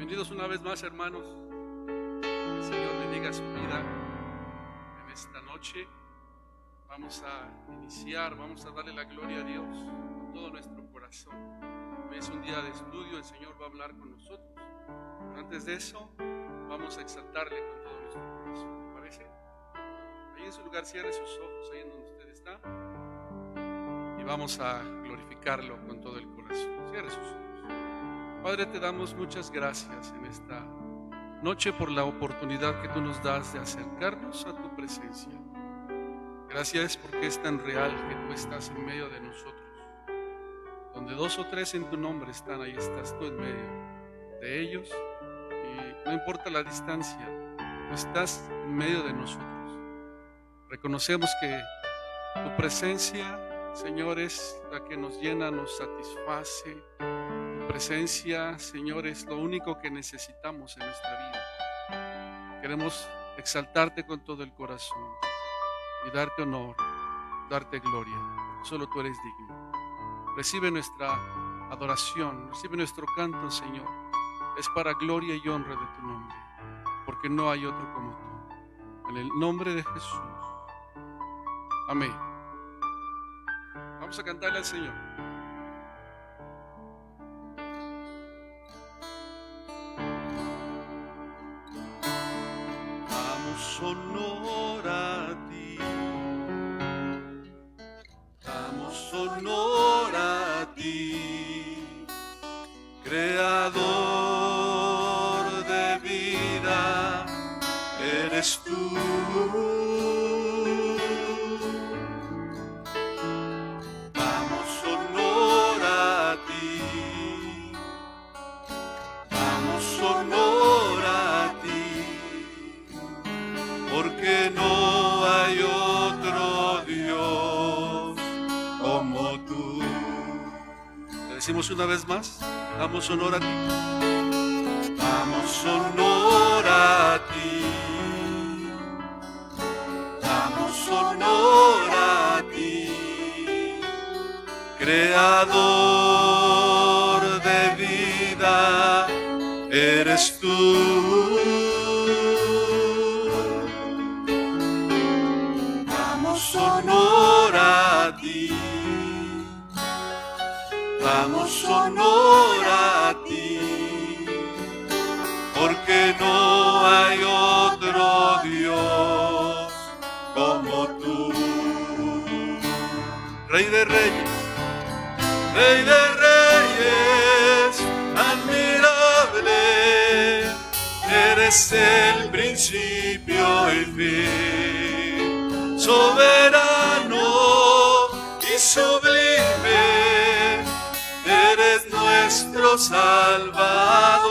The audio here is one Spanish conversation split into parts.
Bienvenidos una vez más, hermanos. Que el Señor bendiga su vida en esta noche. Vamos a iniciar, vamos a darle la gloria a Dios con todo nuestro corazón. Hoy es un día de estudio, el Señor va a hablar con nosotros. Pero antes de eso, vamos a exaltarle con todo nuestro corazón. ¿Le parece? Ahí en su lugar, cierre sus ojos, ahí en donde usted está. Y vamos a glorificarlo con todo el corazón. Cierre sus ojos. Padre, te damos muchas gracias en esta noche por la oportunidad que tú nos das de acercarnos a tu presencia. Gracias porque es tan real que tú estás en medio de nosotros. Donde dos o tres en tu nombre están, ahí estás tú en medio de ellos. Y no importa la distancia, tú estás en medio de nosotros. Reconocemos que tu presencia, Señor, es la que nos llena, nos satisface. Tu presencia, Señor, es lo único que necesitamos en nuestra vida. Queremos exaltarte con todo el corazón y darte honor, darte gloria, porque solo tú eres digno. Recibe nuestra adoración, recibe nuestro canto, Señor. Es para gloria y honra de tu nombre, porque no hay otro como tú. En el nombre de Jesús. Amén. Vamos a cantarle al Señor. Honor a ti, damos honor a ti, creador de vida, eres tú. Damos honor a ti, damos honor a ti. Porque no hay otro Dios como tú. Le decimos una vez más, damos honor a ti. Damos honor a ti. Damos honor a ti. Creador de vida, eres tú. Honor a ti, damos honor a ti, porque no hay otro Dios como tú. Rey de reyes, admirable, eres el principio y fin. Soberano y sublime, eres nuestro Salvador.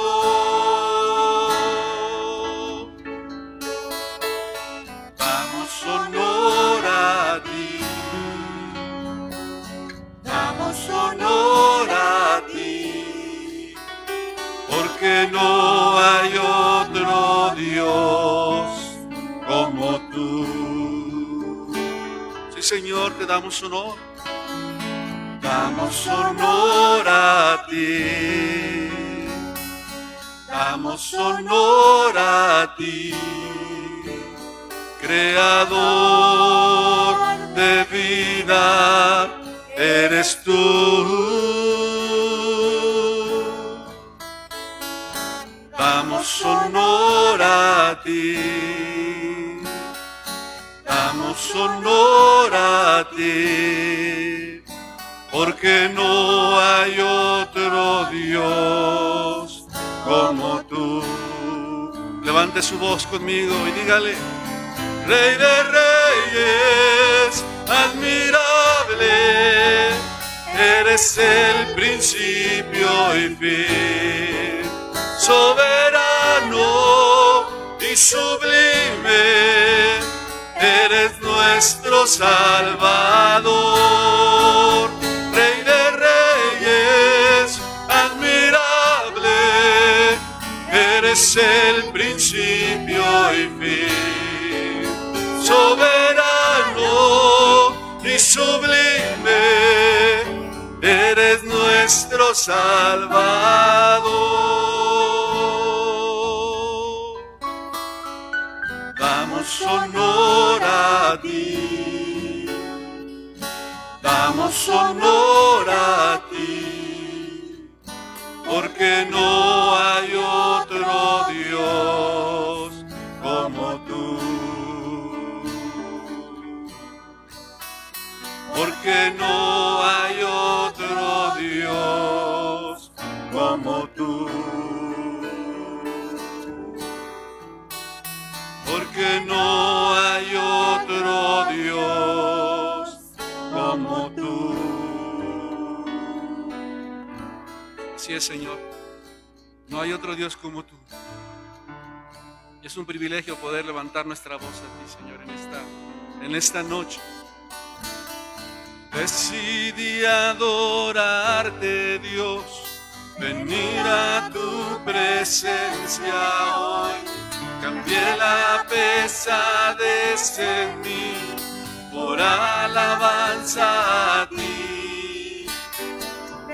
Damos honor a ti, damos honor a ti, porque no hay otro Dios como tú. Señor, te damos honor. Damos honor a ti. Damos honor a ti. Creador de vida, eres tú. Damos honor a ti. Damos honor a ti, porque no hay otro Dios como tú. Levante su voz conmigo y dígale: Rey de reyes, admirable, eres el principio y fin. Soberano y sublime, eres nuestro Salvador. Rey de reyes, admirable, eres el principio y fin. Soberano y sublime, eres nuestro Salvador. honor a ti, damos honor a ti, porque no hay otro Dios como tú, porque no hay otro Dios como tú. Porque no hay otro Dios como tú. Así es, Señor. No hay otro Dios como tú. Y es un privilegio poder levantar nuestra voz a ti, Señor, en esta noche. Decidí adorarte, Dios, venir a tu presencia hoy. Cambié la pesadez en mí por alabanza a ti.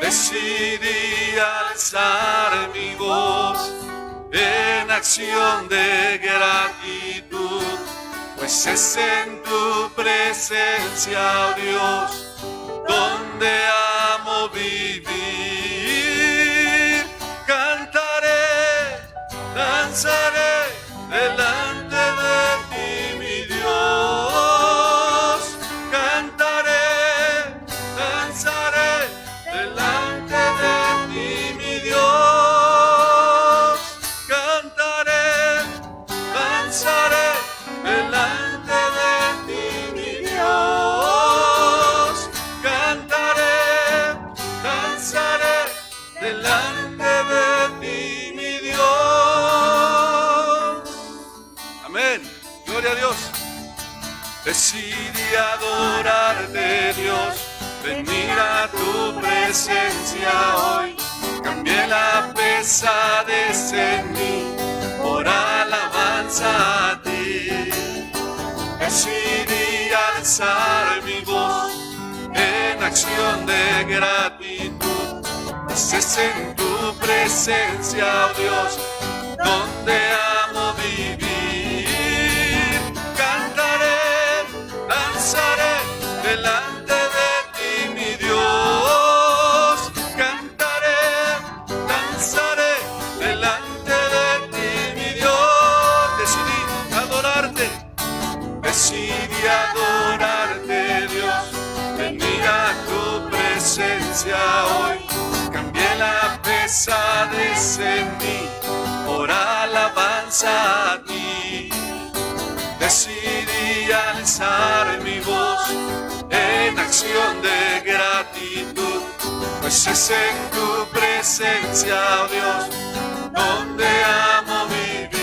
Decidí alzar mi voz en acción de gratitud, pues es en tu presencia, oh Dios, donde amo vivir. Cantaré, danzaré delante de ti, mi Dios. Cantaré, danzaré delante de ti, mi Dios. Cantaré, danzaré delante de ti, mi Dios. Cantaré, danzaré delante de ti, mi Dios. Amén. Gloria a Dios. Decidí adorarte, Dios, venir a tu presencia hoy. Cambié la pesadez en mí por alabanza a ti. Decidí alzar mi voz en acción de gratitud, pues es en tu presencia, oh Dios, donde amo vivir. Cantaré, danzaré delante de ti, mi Dios. Cantaré, danzaré delante de ti, mi Dios. Decidí adorarte, Dios, venir a tu presencia hoy. Cambié la pesadez en mí por alabanza a ti. Decidí alzar mi voz en acción de gratitud, pues es en tu presencia, oh Dios, donde amo vivir.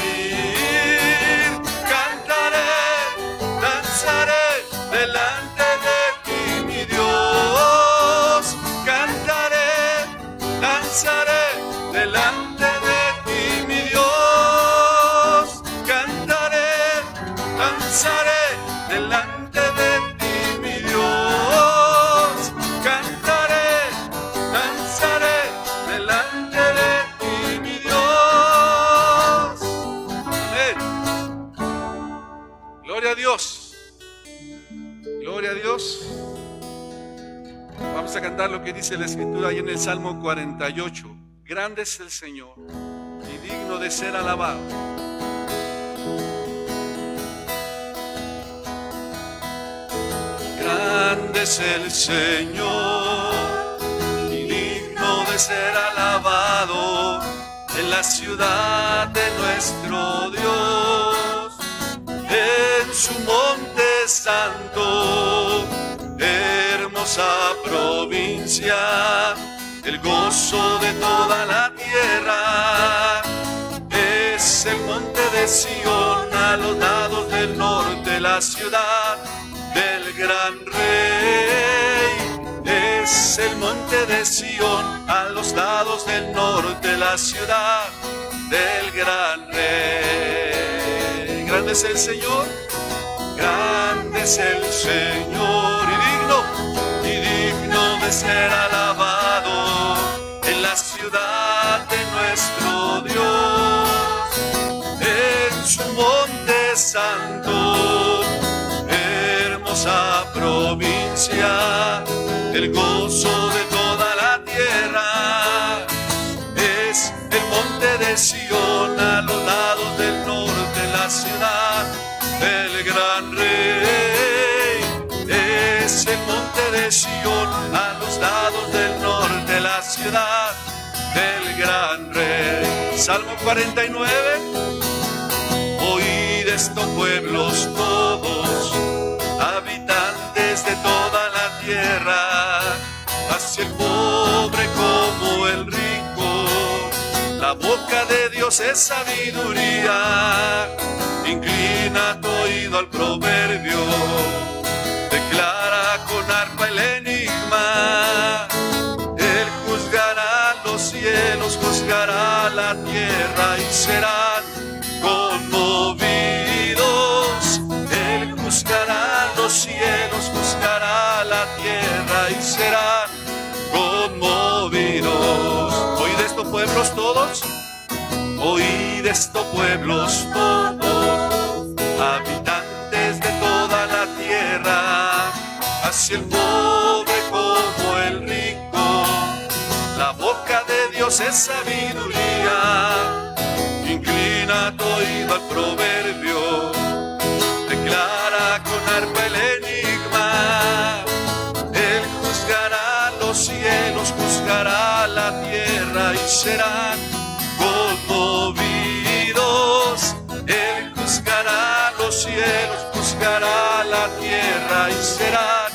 Cantaré, danzaré delante de ti, mi Dios. Cantaré, danzaré delante de ti, mi Dios. Cantaré, danzaré delante de ti, mi Dios. Cantaré, danzaré delante de ti, mi Dios. Amén. Gloria a Dios. Gloria a Dios. Vamos a cantar lo que dice la Escritura ahí en el Salmo 48. Grande es el Señor y digno de ser alabado. Grande es el Señor y digno de ser alabado en la ciudad de nuestro Dios, en su monte santo, hermosa provincia, el gozo de toda la tierra. Es el monte de Sión, a los lados del norte, la ciudad del gran rey. Es el monte de Sión, a los lados del norte, la ciudad del gran rey. Grande es el Señor, grande es el Señor y digno de ser alabado en la ciudad de nuestro Dios, en su monte santo, herencia, el gozo de toda la tierra. Es el monte de Sión, a los lados del norte, la ciudad del gran rey. Es el monte de Sión, a los lados del norte, la ciudad del gran rey. Salmo 49. Oíd esto, pueblos todos, habitantes de toda la tierra, hacia el pobre como el rico, la boca de Dios es sabiduría. Inclina tu oído al proverbio, declara con arpa el enigma. Él juzgará los cielos, juzgará la tierra y serán conmovidos. Él juzgará los cielos, juzgará la tierra y serán conmovidos. Oíd esto, pueblos todos, oíd esto, pueblos todos, habitantes de toda la tierra, hacia el pobre como el rico, la boca de Dios es sabiduría. Inclina tu oído al proverbio, declara con arpa el enigma. Él juzgará los cielos, juzgará la tierra y serán conmovidos. Él juzgará los cielos, juzgará la tierra y serán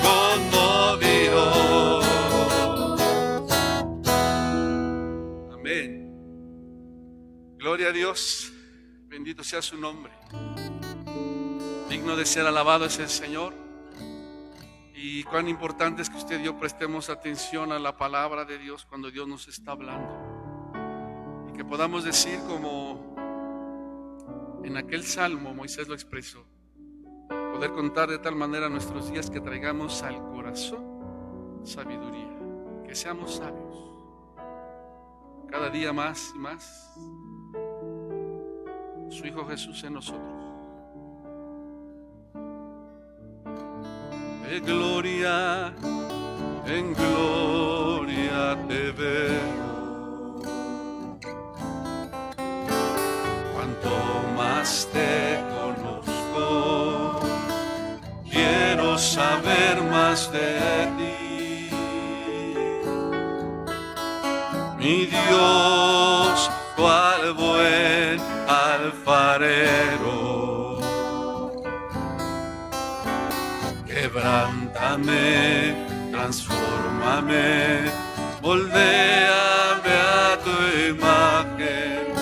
conmovidos. Amén. Gloria a Dios, bendito sea su nombre. Digno de ser alabado es el Señor. Y cuán importante es que usted y yo prestemos atención a la palabra de Dios cuando Dios nos está hablando. Y que podamos decir, como en aquel salmo Moisés lo expresó, poder contar de tal manera nuestros días que traigamos al corazón sabiduría, que seamos sabios cada día más y más. Su Hijo Jesús en nosotros. De gloria en gloria te veo, cuanto más te conozco, quiero saber más de ti. Mi Dios, cual buen alfarero, quebrántame, transfórmame, moldéame a tu imagen,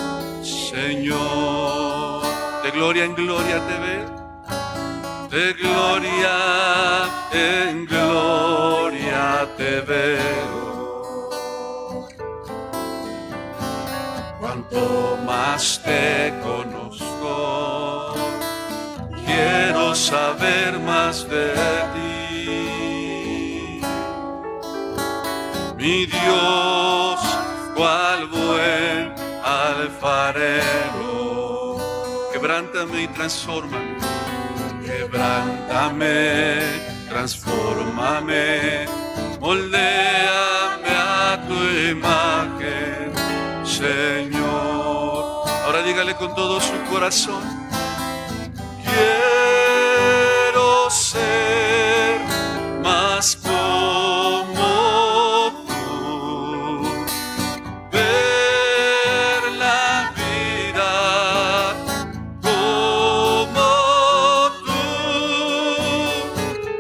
Señor. De gloria en gloria te veo, de gloria en gloria te veo. Cuanto más te conozco, quiero saber más de ti. Mi Dios, cual buen alfarero, quebrántame y transfórmame, quebrántame, transfórmame, moldéame a tu imagen, Señor. Ahora dígale con todo su corazón: quiero ser más como tú, ver la vida como tú,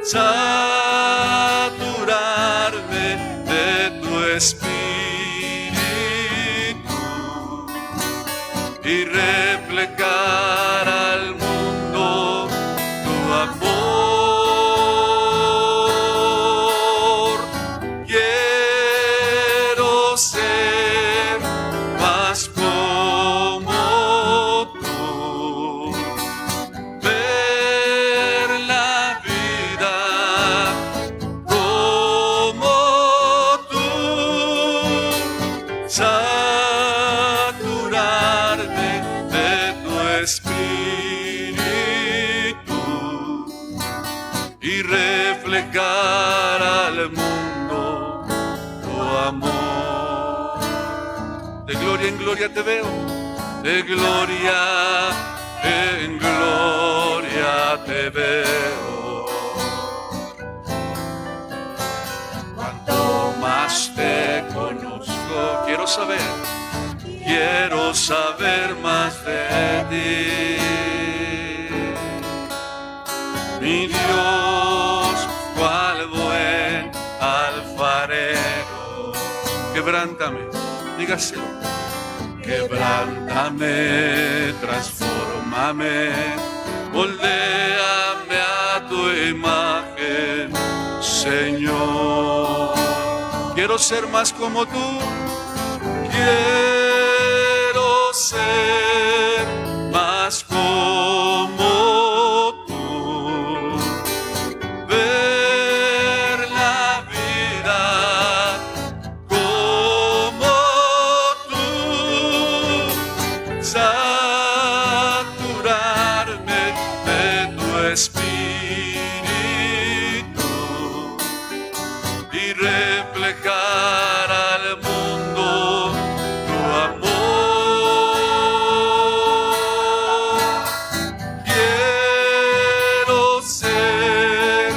saturarme de tu espíritu y reflejar al mundo tu amor. Quiero ser más como tú, ver la vida como tú, amor. De gloria en gloria te veo, de gloria en gloria te veo. Cuanto más te conozco, quiero saber más de ti. Mi Dios, cual buen alfarero, quebrántame, dígaselo. Quebrántame, transfórmame, moldéame a tu imagen, Señor. Quiero ser más como tú, quiero ser más como tú, ver la vida como tú, saturarme de tu espíritu y reflejar al mundo tu amor. Quiero ser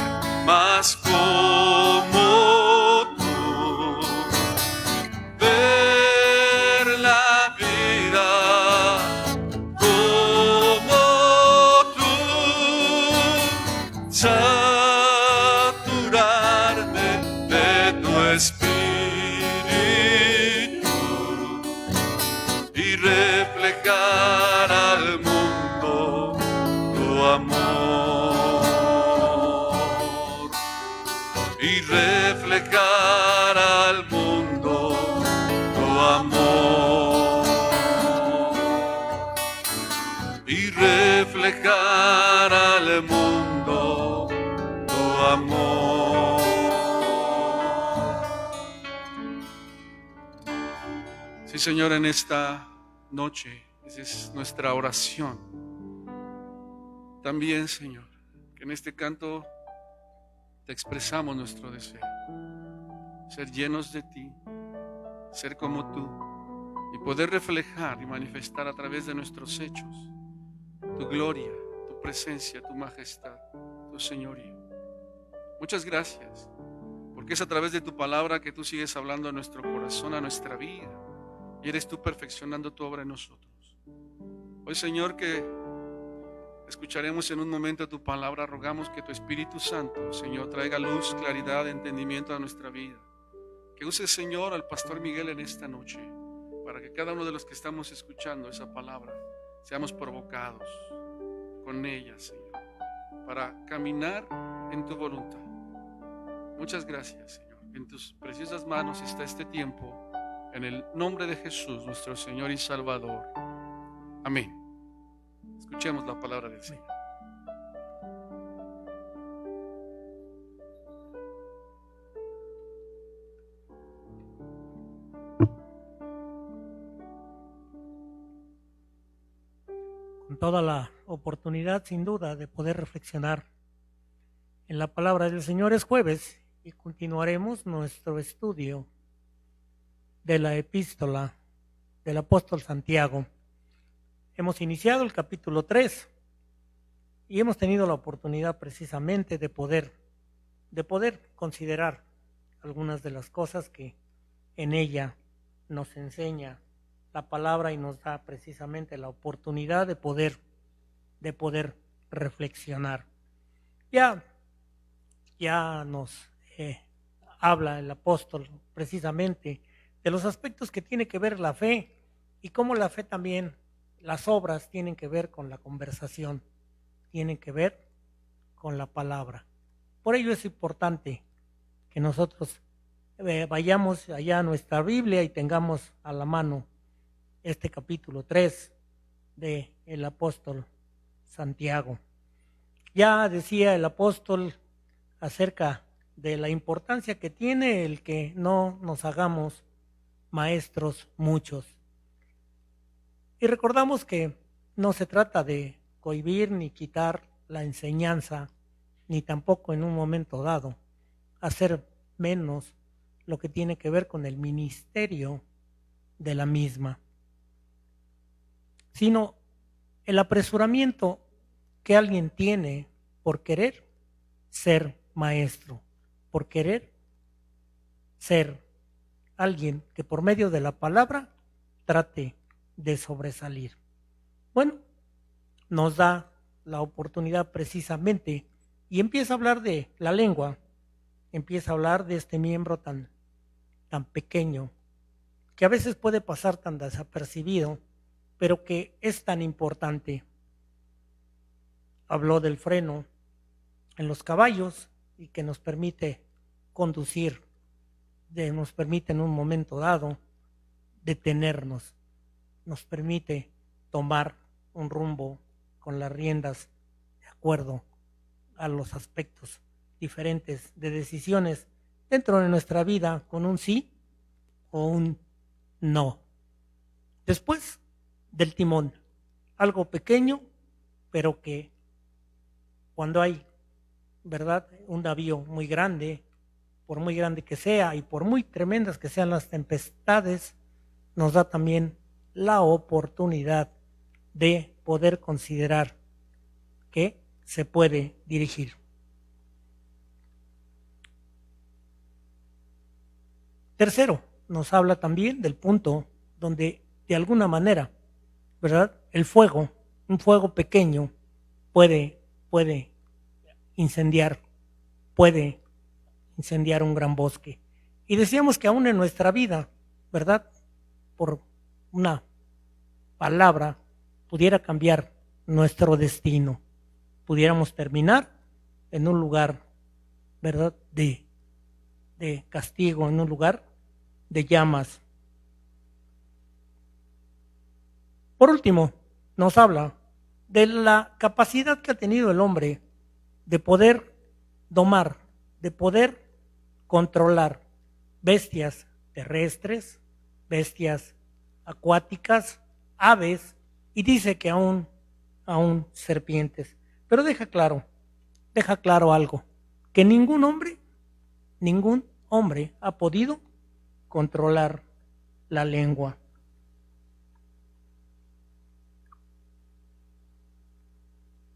más como tú, ver la vida como tú, saturarme de tu espíritu y reflejar al mundo tu amor, y reflejar al mundo tu amor, y reflejar al mundo tu amor. Sí, Señor, en esta noche, esa es nuestra oración. También, Señor, que en este canto te expresamos nuestro deseo, ser llenos de ti, ser como tú y poder reflejar y manifestar a través de nuestros hechos tu gloria, tu presencia, tu majestad, tu señorío. Muchas gracias, porque es a través de tu palabra que tú sigues hablando a nuestro corazón, a nuestra vida, y eres tú perfeccionando tu obra en nosotros. Hoy, Señor, que escucharemos en un momento tu palabra, rogamos que tu Espíritu Santo, Señor, traiga luz, claridad, entendimiento a nuestra vida. Que use, Señor, al pastor Miguel en esta noche, para que cada uno de los que estamos escuchando esa palabra seamos provocados con ella, Señor, para caminar en tu voluntad. Muchas gracias, Señor. En tus preciosas manos está este tiempo, en el nombre de Jesús, nuestro Señor y Salvador. Amén. Escuchemos la palabra del Señor. Con toda la oportunidad, sin duda, de poder reflexionar en la palabra del Señor. Es jueves y continuaremos nuestro estudio de la epístola del apóstol Santiago. Hemos iniciado el capítulo 3 y hemos tenido la oportunidad precisamente de poder considerar algunas de las cosas que en ella nos enseña la palabra y nos da precisamente la oportunidad de poder reflexionar. Ya nos habla el apóstol precisamente de los aspectos que tiene que ver la fe y cómo la fe también, las obras tienen que ver con la conversación, tienen que ver con la palabra. Por ello es importante que nosotros vayamos allá a nuestra Biblia y tengamos a la mano este capítulo 3 del apóstol Santiago. Ya decía el apóstol acerca de la importancia que tiene el que no nos hagamos maestros muchos. Y recordamos que no se trata de cohibir ni quitar la enseñanza, ni tampoco en un momento dado hacer menos lo que tiene que ver con el ministerio de la misma, sino el apresuramiento que alguien tiene por querer ser maestro, por querer ser alguien que por medio de la palabra trate de sobresalir. Bueno, nos da la oportunidad precisamente y empieza a hablar de la lengua, empieza a hablar de este miembro tan pequeño, que a veces puede pasar tan desapercibido, pero que es tan importante. Habló del freno en los caballos y que nos permite conducir, nos permite en un momento dado detenernos, nos permite tomar un rumbo con las riendas de acuerdo a los aspectos diferentes de decisiones dentro de nuestra vida, con un sí o un no. Después del timón, algo pequeño, pero que cuando hay, ¿verdad?, un navío muy grande, por muy grande que sea y por muy tremendas que sean las tempestades, nos da también la oportunidad de poder considerar que se puede dirigir. Tercero, nos habla también del punto donde de alguna manera, ¿verdad?, el fuego, un fuego pequeño puede incendiar un gran bosque. Y decíamos que aún en nuestra vida, ¿verdad?, por una palabra pudiera cambiar nuestro destino. Pudiéramos terminar en un lugar, ¿verdad?, de castigo, en un lugar de llamas. Por último, nos habla de la capacidad que ha tenido el hombre de poder domar, de poder controlar bestias terrestres, bestias acuáticas, aves, y dice que aún serpientes. Pero deja claro algo, que ningún hombre ha podido controlar la lengua.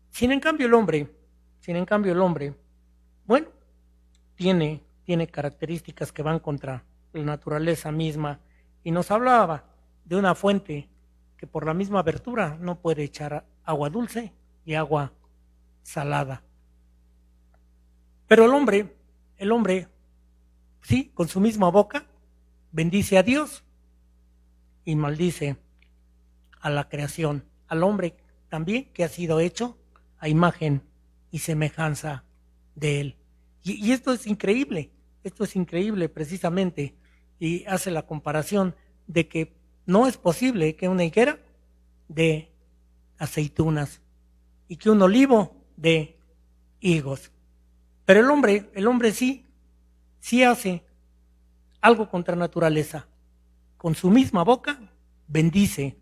Sin en cambio el hombre, bueno, tiene características que van contra la naturaleza misma, y nos hablaba de una fuente que por la misma abertura no puede echar agua dulce y agua salada. Pero el hombre, sí, con su misma boca, bendice a Dios y maldice a la creación, al hombre también que ha sido hecho a imagen y semejanza de él. Y esto es increíble precisamente, y hace la comparación de que no es posible que una higuera dé aceitunas y que un olivo dé higos. Pero el hombre sí hace algo contra naturaleza. Con su misma boca bendice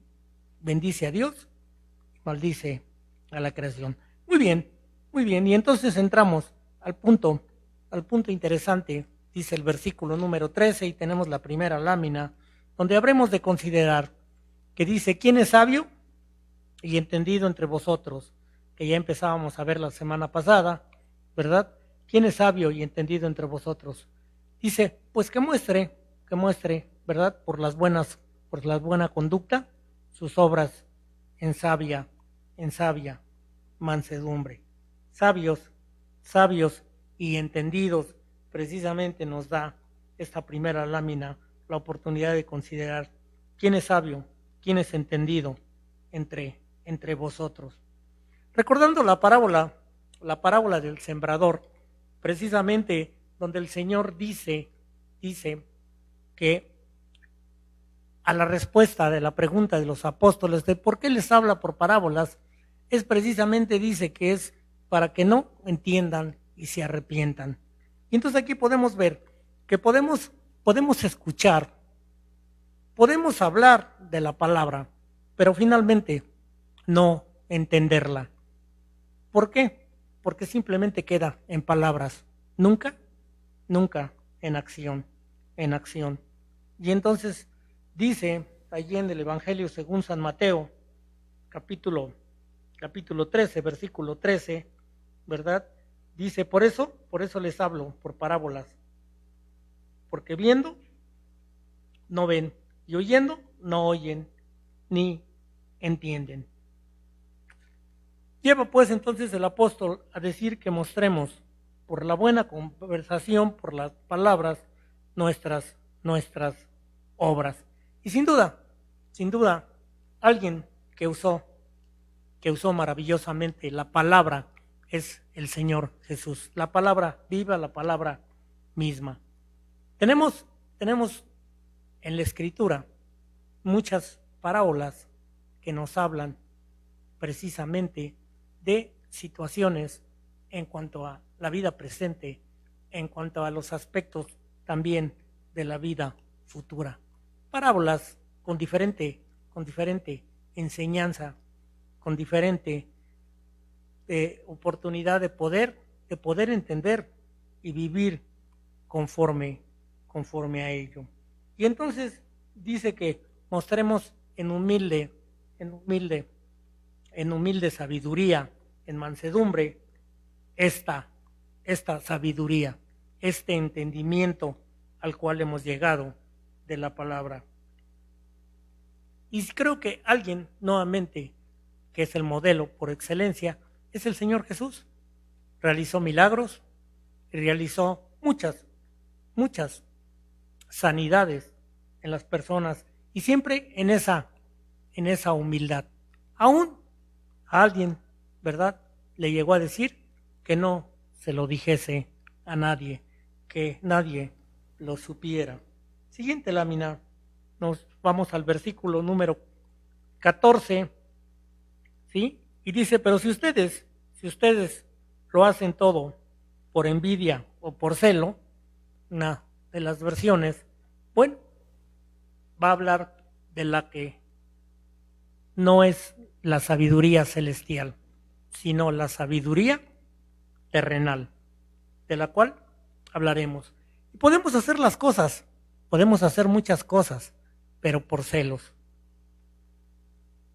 a Dios y maldice a la creación. Muy bien. Y entonces entramos al punto interesante, dice el versículo número 13, y tenemos la primera lámina, donde habremos de considerar que dice: ¿quién es sabio y entendido entre vosotros? Que ya empezábamos a ver la semana pasada, ¿verdad? ¿Quién es sabio y entendido entre vosotros? Dice, pues que muestre, ¿verdad?, por la buena conducta, sus obras en sabia mansedumbre. Sabios y entendidos, precisamente nos da esta primera lámina la oportunidad de considerar quién es sabio, quién es entendido entre vosotros. Recordando la parábola del sembrador, precisamente donde el Señor dice que a la respuesta de la pregunta de los apóstoles de por qué les habla por parábolas, es precisamente, dice que es para que no entiendan y se arrepientan. Y entonces aquí podemos ver que podemos escuchar, podemos hablar de la palabra, pero finalmente no entenderla. ¿Por qué? Porque simplemente queda en palabras, nunca en acción. en acción. Y entonces dice allí en el Evangelio según San Mateo, capítulo 13, versículo 13, ¿verdad? Dice, por eso les hablo por parábolas, porque viendo no ven, y oyendo no oyen, ni entienden. Lleva pues entonces el apóstol a decir que mostremos por la buena conversación, por las palabras, nuestras obras. Y sin duda, alguien que usó maravillosamente la palabra es el Señor Jesús. La palabra viva, la palabra misma. Tenemos en la Escritura muchas parábolas que nos hablan precisamente de situaciones en cuanto a la vida presente, en cuanto a los aspectos también de la vida futura. Parábolas con diferente enseñanza, con diferente oportunidad de poder entender y vivir conforme a ello. Y entonces dice que mostremos en humilde sabiduría, en mansedumbre, esta sabiduría, este entendimiento al cual hemos llegado de la palabra. Y creo que alguien, nuevamente, que es el modelo por excelencia, es el Señor Jesús. Realizó milagros y realizó muchas sanidades en las personas y siempre en esa humildad. Aún a alguien, ¿verdad?, le llegó a decir que no se lo dijese a nadie, que nadie lo supiera. Siguiente lámina, nos vamos al versículo número 14, ¿sí? Y dice, pero si ustedes lo hacen todo por envidia o por celo, una de las versiones, bueno, va a hablar de la que no es la sabiduría celestial, sino la sabiduría terrenal, de la cual hablaremos. Y podemos hacer las cosas, podemos hacer muchas cosas, pero por celos.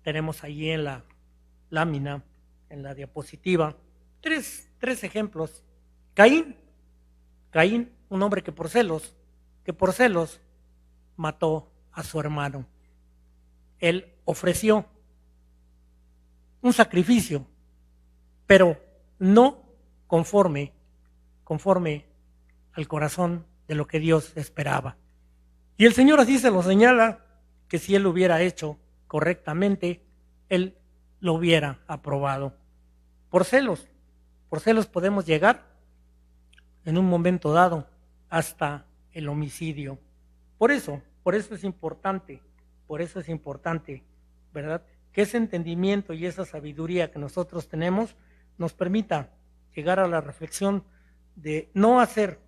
Tenemos allí en la lámina, en la diapositiva, tres ejemplos. Caín, un hombre que por celos mató a su hermano. Él ofreció un sacrificio, pero no conforme al corazón de lo que Dios esperaba. Y el Señor así se lo señala, que si él lo hubiera hecho correctamente, él lo hubiera aprobado. Por celos podemos llegar en un momento dado hasta el homicidio. Por eso es importante, ¿verdad?, que ese entendimiento y esa sabiduría que nosotros tenemos nos permita llegar a la reflexión de no hacer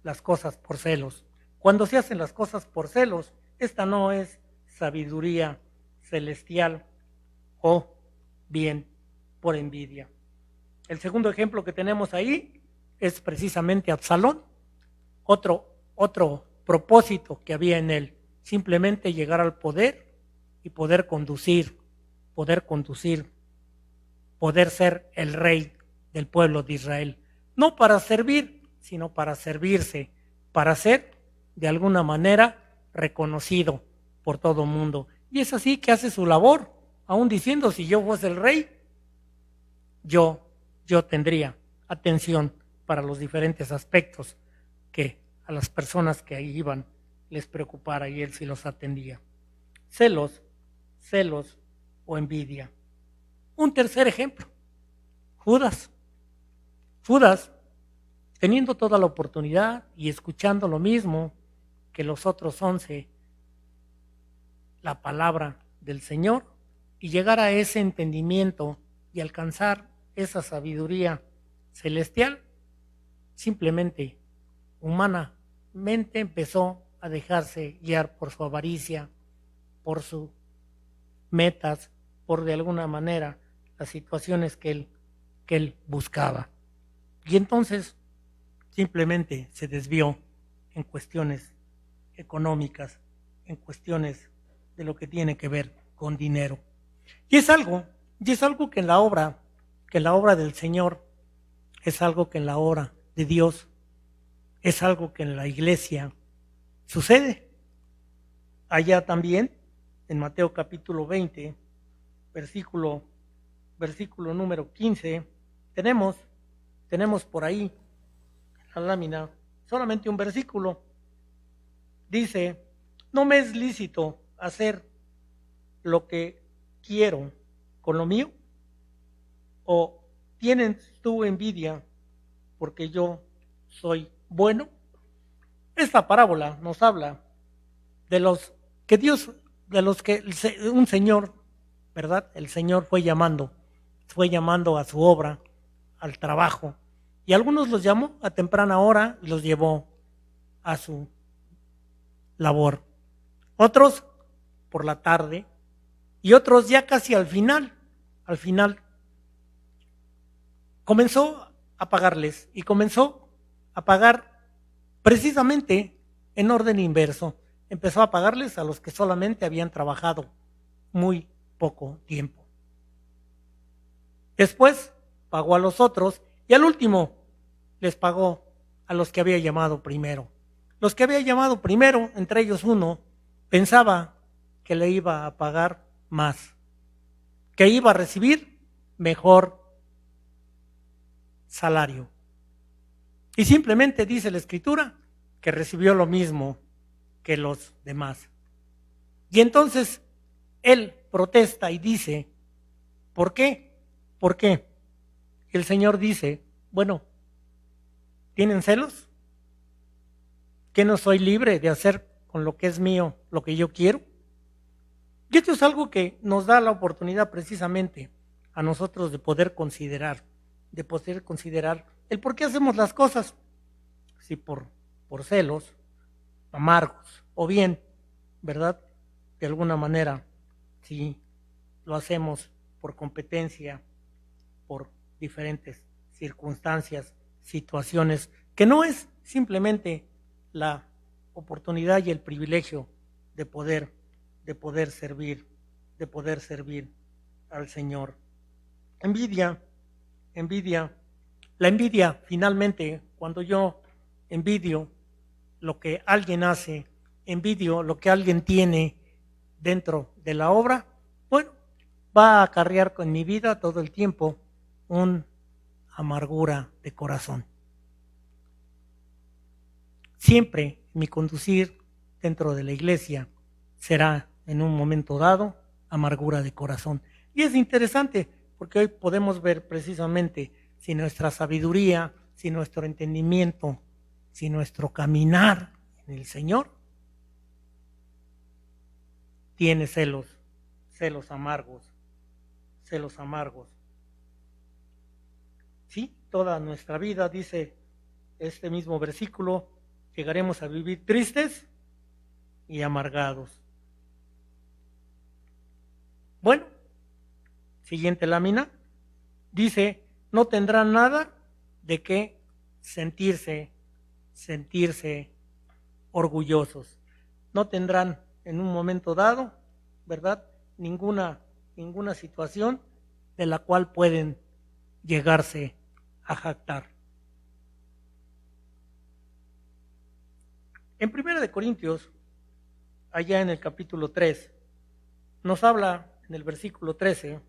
las cosas por celos. Cuando se hacen las cosas por celos, esta no es sabiduría celestial o bien por envidia. El segundo ejemplo que tenemos ahí es precisamente Absalón, otro propósito que había en él, simplemente llegar al poder y poder conducir, poder ser el rey del pueblo de Israel, no para servir, sino para servirse, para ser de alguna manera reconocido por todo el mundo. Y es así que hace su labor, aún diciendo, si yo fuese el rey, yo tendría atención para los diferentes aspectos que a las personas que ahí iban les preocupara, y él sí los atendía. Celos o envidia. Un tercer ejemplo, Judas, teniendo toda la oportunidad y escuchando lo mismo que los otros 11, la palabra del Señor, y llegar a ese entendimiento y alcanzar esa sabiduría celestial, simplemente, humanamente, empezó a dejarse guiar por su avaricia, por sus metas, por de alguna manera las situaciones que él buscaba. Y entonces simplemente se desvió en cuestiones económicas, en cuestiones de lo que tiene que ver con dinero. Y es algo que en la obra del Señor, es algo que en la obra de Dios, es algo que en la iglesia sucede. Allá también, en Mateo capítulo 20, versículo número 15, tenemos por ahí en la lámina solamente un versículo. Dice: no me es lícito hacer lo que quiero con lo mío, o tienes tú envidia porque yo soy bueno. Esta parábola nos habla de los que un Señor, ¿verdad? El Señor fue llamando a su obra, al trabajo, y algunos los llamó a temprana hora y los llevó a su labor. Otros por la tarde y otros ya casi al final comenzó a pagarles, y comenzó a pagar precisamente en orden inverso. Empezó a pagarles a los que solamente habían trabajado muy poco tiempo. Después pagó a los otros, y al último les pagó a los que había llamado primero. Los que había llamado primero, entre ellos uno, pensaba que le iba a pagar más, que iba a recibir mejor salario. Y simplemente dice la Escritura que recibió lo mismo que los demás. Y entonces él protesta y dice: ¿por qué? ¿Por qué? Y el Señor dice: bueno, ¿tienen celos? ¿Que no soy libre de hacer con lo que es mío lo que yo quiero? Y esto es algo que nos da la oportunidad precisamente a nosotros de poder considerar el por qué hacemos las cosas. Si por celos amargos, o bien, ¿verdad?, de alguna manera, si lo hacemos por competencia, por diferentes circunstancias, situaciones, que no es simplemente la oportunidad y el privilegio de poder servir al Señor. Envidia. La envidia, finalmente, cuando yo envidio lo que alguien hace, envidio lo que alguien tiene dentro de la obra, bueno, va a acarrear con mi vida todo el tiempo una amargura de corazón. Siempre mi conducir dentro de la iglesia será en un momento dado amargura de corazón. Y es interesante porque hoy podemos ver precisamente si nuestra sabiduría, si nuestro entendimiento, si nuestro caminar en el Señor tiene celos amargos. Sí, toda nuestra vida, dice este mismo versículo, llegaremos a vivir tristes y amargados. Bueno, siguiente lámina, dice: no tendrán nada de qué sentirse orgullosos. No tendrán en un momento dado, ¿verdad?, ninguna situación de la cual pueden llegarse a jactar. En 1 Corintios, allá en el capítulo 3, nos habla en el versículo 13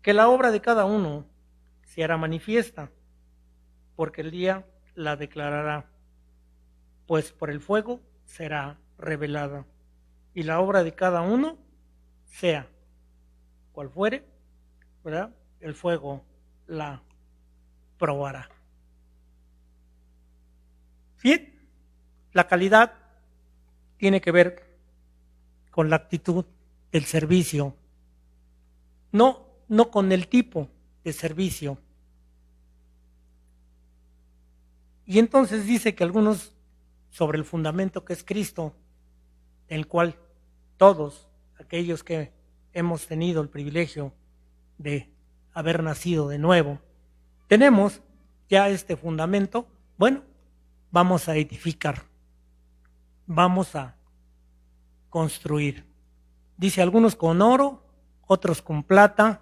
que la obra de cada uno se hará manifiesta, porque el día la declarará, pues por el fuego será revelada, y la obra de cada uno, sea cual fuere, ¿verdad?, el fuego la probará. Bien, la calidad tiene que ver con la actitud del servicio, no con el tipo de servicio. Y entonces dice que algunos, sobre el fundamento que es Cristo, el cual todos aquellos que hemos tenido el privilegio de haber nacido de nuevo, tenemos ya este fundamento, bueno, vamos a edificar. vamos a construir. Dice, algunos con oro, otros con plata,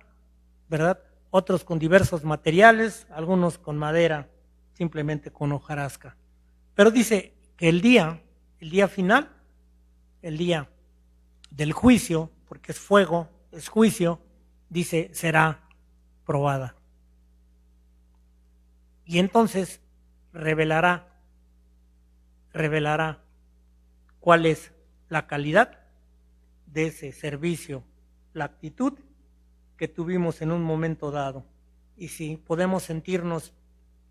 ¿verdad? Otros con diversos materiales, algunos con madera, simplemente con hojarasca. Pero dice que el día final, el día del juicio, porque es fuego, es juicio, dice, será probada. Y entonces revelará cuál es la calidad de ese servicio, la actitud que tuvimos en un momento dado. Y si podemos sentirnos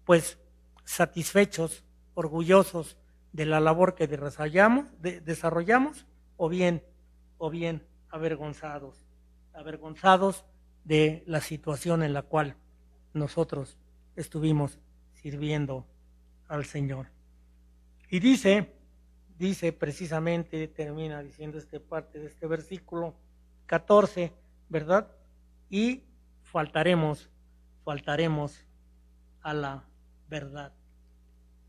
pues satisfechos, orgullosos de la labor que desarrollamos, o bien avergonzados de la situación en la cual nosotros estuvimos sirviendo al Señor. Y dice precisamente, termina diciendo esta parte de este versículo 14, ¿verdad? Y faltaremos a la verdad.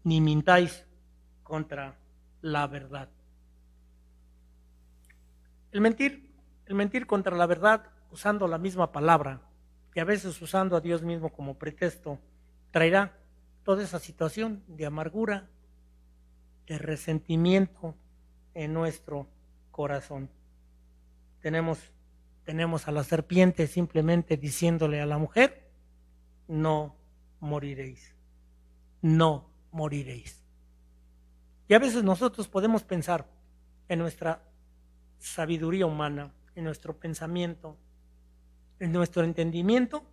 Ni mintáis contra la verdad. El mentir contra la verdad usando la misma palabra y a veces usando a Dios mismo como pretexto traerá toda esa situación de amargura, de resentimiento en nuestro corazón. Tenemos a la serpiente simplemente diciéndole a la mujer, no moriréis, no moriréis. Y a veces nosotros podemos pensar en nuestra sabiduría humana, en nuestro pensamiento, en nuestro entendimiento,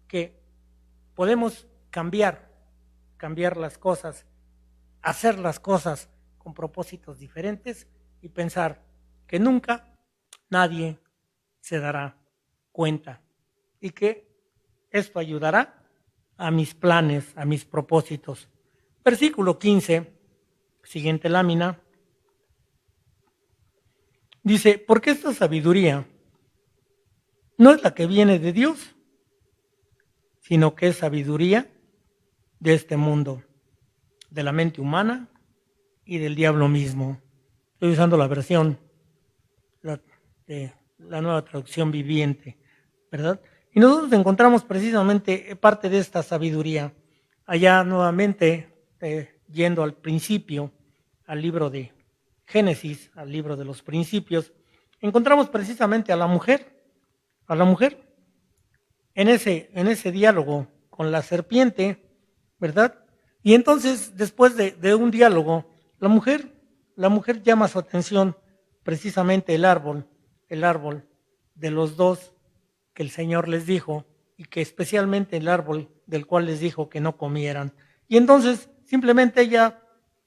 que podemos cambiar las cosas, hacer las cosas con propósitos diferentes y pensar que nunca nadie se dará cuenta y que esto ayudará a mis planes, a mis propósitos. Versículo 15, siguiente lámina, dice, porque esta sabiduría no es la que viene de Dios, sino que es sabiduría de este mundo, de la mente humana y del diablo mismo. Estoy usando la versión de la Nueva Traducción Viviente, ¿verdad? Y nosotros encontramos precisamente parte de esta sabiduría. Allá nuevamente, yendo al principio, al libro de Génesis, al libro de los principios, encontramos precisamente a la mujer en ese diálogo con la serpiente, ¿verdad? Y entonces, después de un diálogo, la mujer llama su atención precisamente el árbol de los dos que el Señor les dijo, y que especialmente el árbol del cual les dijo que no comieran. Y entonces, simplemente ella,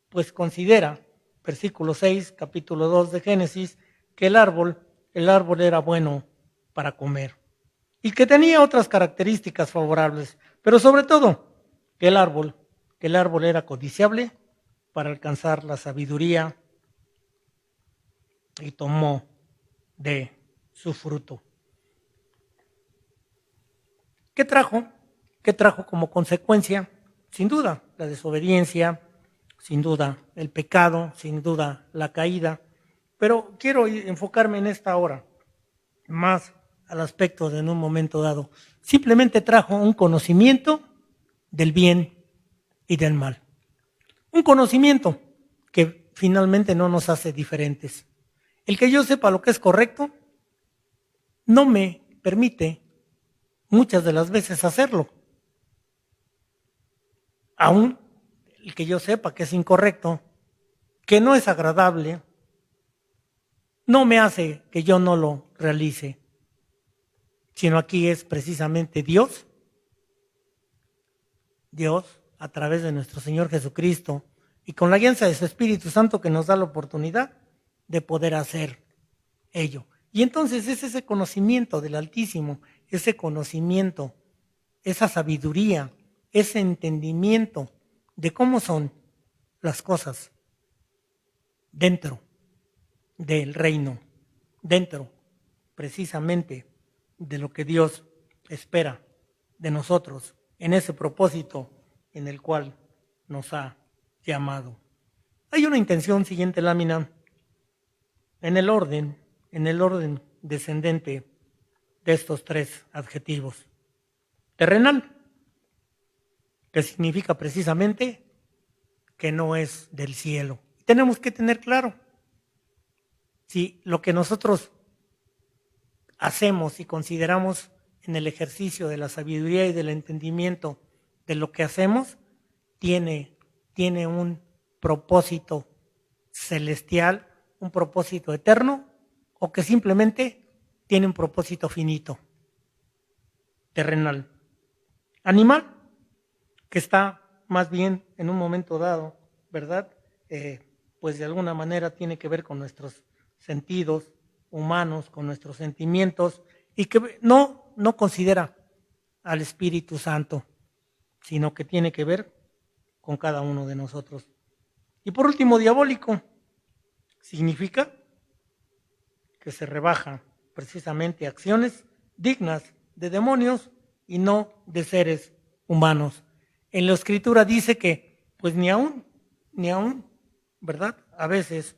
pues considera, versículo 6, capítulo 2 de Génesis, que el árbol era bueno para comer y que tenía otras características favorables, pero sobre todo que el árbol era codiciable para alcanzar la sabiduría y tomó de su fruto. ¿Qué trajo? ¿Qué trajo como consecuencia? Sin duda, la desobediencia, sin duda, el pecado, sin duda, la caída. Pero quiero enfocarme en esta hora más al aspecto de en un momento dado. Simplemente trajo un conocimiento del bien y del mal. Un conocimiento que finalmente no nos hace diferentes. El que yo sepa lo que es correcto no me permite muchas de las veces hacerlo. Aún el que yo sepa que es incorrecto, que no es agradable, no me hace que yo no lo realice, sino aquí es precisamente Dios a través de nuestro Señor Jesucristo y con la guianza de su Espíritu Santo que nos da la oportunidad de poder hacer ello. Y entonces es ese conocimiento del Altísimo, ese conocimiento, esa sabiduría, ese entendimiento de cómo son las cosas dentro del reino, dentro precisamente de lo que Dios espera de nosotros en ese propósito en el cual nos ha llamado. Hay una intención, siguiente lámina, en el orden descendente de estos tres adjetivos. Terrenal, que significa precisamente que no es del cielo. Tenemos que tener claro, si lo que nosotros hacemos y consideramos en el ejercicio de la sabiduría y del entendimiento de lo que hacemos, tiene un propósito celestial, un propósito eterno, o que simplemente tiene un propósito finito, terrenal. Animal, que está más bien en un momento dado, ¿verdad? Pues de alguna manera tiene que ver con nuestros sentidos humanos, con nuestros sentimientos, y que no considera al Espíritu Santo, sino que tiene que ver con cada uno de nosotros. Y por último, diabólico, significa que se rebaja precisamente acciones dignas de demonios y no de seres humanos. En la Escritura dice que, pues ni aún, ¿verdad? A veces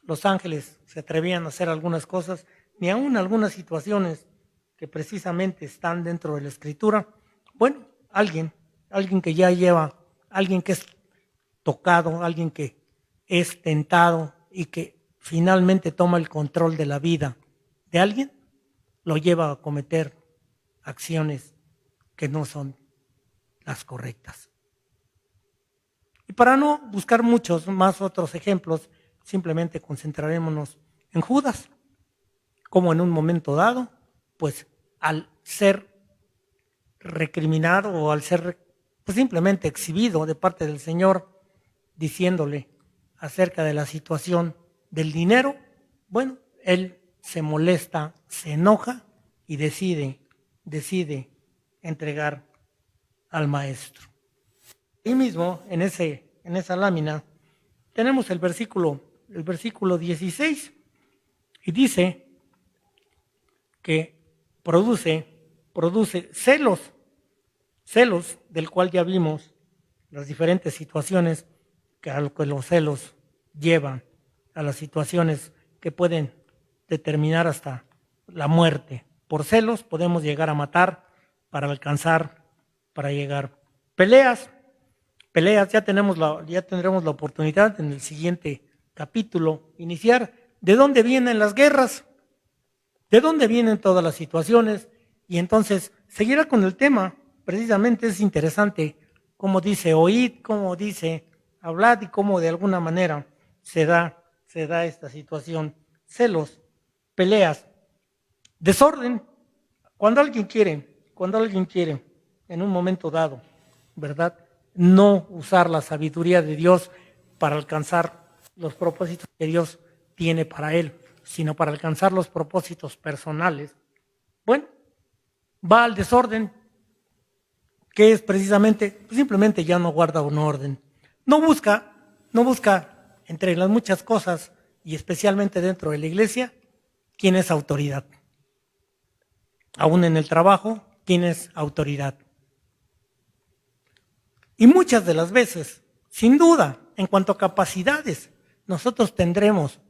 los ángeles se atrevían a hacer algunas cosas, ni aún algunas situaciones que precisamente están dentro de la Escritura. Bueno, alguien que ya lleva, alguien que es tocado, alguien que es tentado y que finalmente toma el control de la vida de alguien, lo lleva a cometer acciones que no son las correctas. Y para no buscar muchos más otros ejemplos, simplemente concentrémonos en Judas, como en un momento dado, pues al ser recriminado o al ser pues simplemente exhibido de parte del Señor, diciéndole acerca de la situación del dinero, bueno, él se molesta, se enoja y decide entregar al maestro. Ahí mismo, en esa lámina, tenemos el versículo 16, y dice que produce celos, del cual ya vimos las diferentes situaciones que a lo que los celos llevan, a las situaciones que pueden determinar hasta la muerte. Por celos podemos llegar a matar para alcanzar, para llegar. Peleas, ya tendremos la oportunidad en el siguiente capítulo iniciar. ¿De dónde vienen las guerras? ¿De dónde vienen todas las situaciones? Y entonces seguirá con el tema. Precisamente es interesante cómo dice oíd, cómo dice hablad y cómo de alguna manera se da esta situación. Celos, peleas, desorden. Cuando alguien quiere en un momento dado, ¿verdad?, no usar la sabiduría de Dios para alcanzar los propósitos que Dios tiene para él, sino para alcanzar los propósitos personales, bueno, va al desorden, que es precisamente, simplemente ya no guarda un orden. No busca entre las muchas cosas, y especialmente dentro de la iglesia, quién es autoridad. Aún en el trabajo, quién es autoridad. Y muchas de las veces, sin duda, en cuanto a capacidades, nosotros tendremos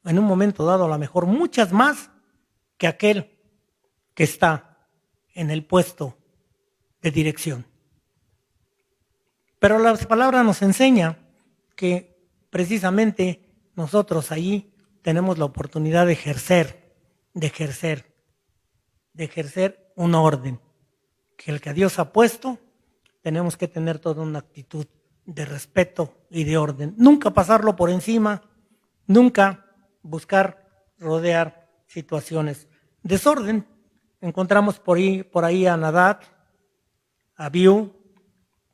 en un momento dado a lo mejor muchas más que aquel que está en el puesto de dirección. Pero la palabra nos enseña que precisamente nosotros ahí tenemos la oportunidad de ejercer un orden, que el que Dios ha puesto, tenemos que tener toda una actitud de respeto y de orden. Nunca pasarlo por encima, nunca buscar rodear situaciones. Desorden, encontramos por ahí a Nadab, a Abiú,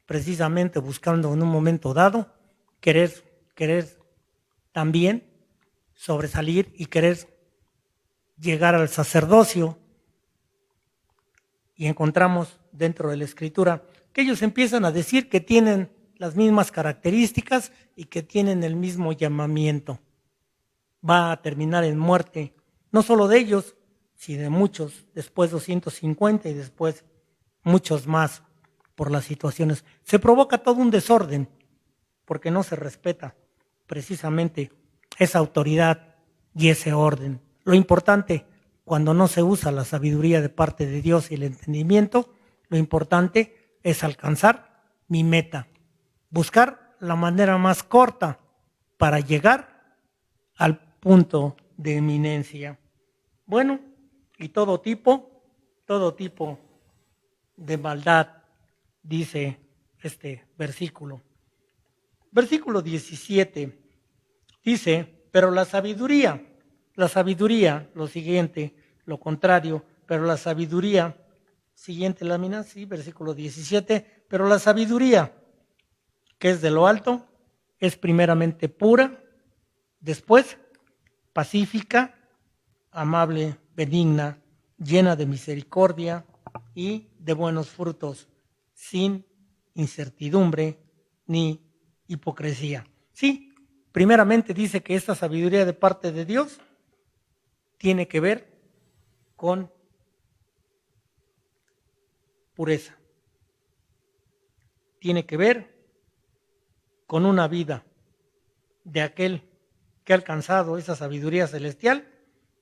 precisamente buscando en un momento dado querer también sobresalir y querer llegar al sacerdocio. Y encontramos dentro de la Escritura que ellos empiezan a decir que tienen las mismas características y que tienen el mismo llamamiento. Va a terminar en muerte, no solo de ellos, sino de muchos, después 250 y después muchos más por las situaciones. Se provoca todo un desorden porque no se respeta precisamente esa autoridad y ese orden. Lo importante, cuando no se usa la sabiduría de parte de Dios y el entendimiento, lo importante es alcanzar mi meta, buscar la manera más corta para llegar al punto de eminencia. Bueno, y todo tipo de maldad, dice este versículo. Versículo 17 dice, pero la sabiduría, lo siguiente, lo contrario, pero la sabiduría, siguiente lámina, sí, versículo 17, pero la sabiduría que es de lo alto es primeramente pura, después pacífica, amable, benigna, llena de misericordia y de buenos frutos, sin incertidumbre ni hipocresía. Sí, primeramente dice que esta sabiduría de parte de Dios tiene que ver con pureza. Tiene que ver con una vida de aquel que ha alcanzado esa sabiduría celestial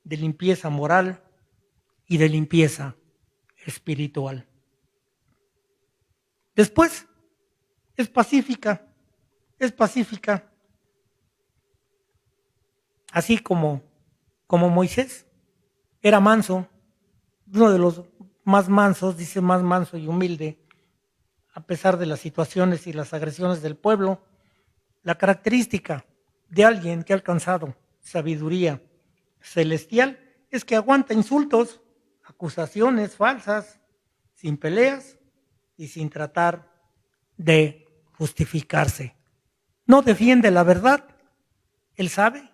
de limpieza moral y de limpieza espiritual. Después, es pacífica. Así como Moisés era manso, uno de los más mansos, dice más manso y humilde, a pesar de las situaciones y las agresiones del pueblo. La característica de alguien que ha alcanzado sabiduría celestial es que aguanta insultos, acusaciones falsas, sin peleas y sin tratar de justificarse. No defiende la verdad. Él sabe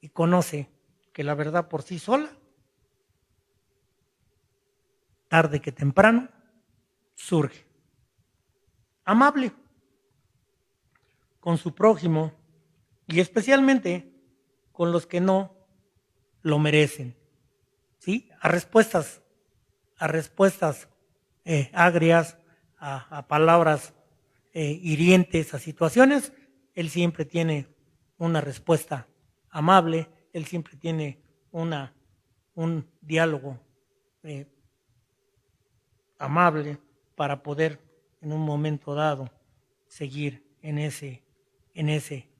y conoce que la verdad por sí sola, tarde que temprano, surge. Amable con su prójimo y especialmente con los que no lo merecen. ¿Sí? A respuestas agrias, a palabras hirientes, a situaciones, él siempre tiene una respuesta amable, él siempre tiene un diálogo amable para poder en un momento dado seguir en ese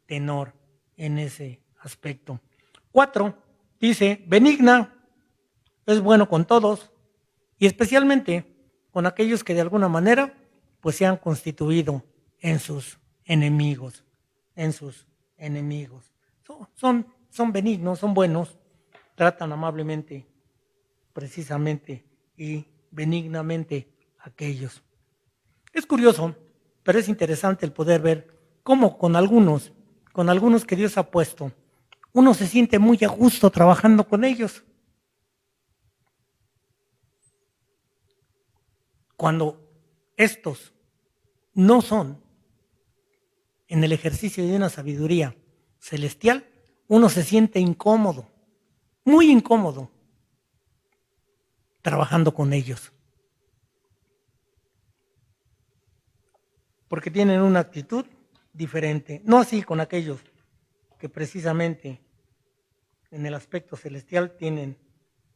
tenor, en ese aspecto. 4, dice, benigna, es bueno con todos y especialmente con aquellos que de alguna manera pues se han constituido en sus enemigos, Son benignos, son buenos, tratan amablemente, precisamente y benignamente a aquellos. Es curioso, pero es interesante el poder ver cómo con algunos que Dios ha puesto, uno se siente muy a gusto trabajando con ellos. Cuando estos no son en el ejercicio de una sabiduría celestial, uno se siente incómodo, muy incómodo, trabajando con ellos. Porque tienen una actitud diferente, no así con aquellos que precisamente en el aspecto celestial tienen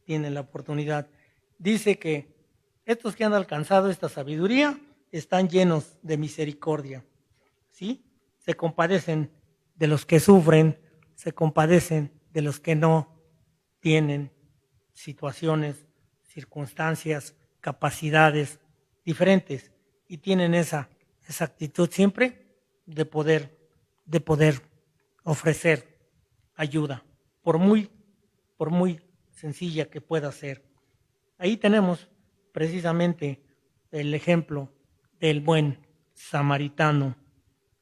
la oportunidad. Dice que estos que han alcanzado esta sabiduría están llenos de misericordia, ¿sí? Se compadecen de los que sufren, se compadecen de los que no tienen situaciones, circunstancias, capacidades diferentes y tienen esa actitud siempre de poder ofrecer ayuda, por muy sencilla que pueda ser. Ahí tenemos precisamente el ejemplo del buen samaritano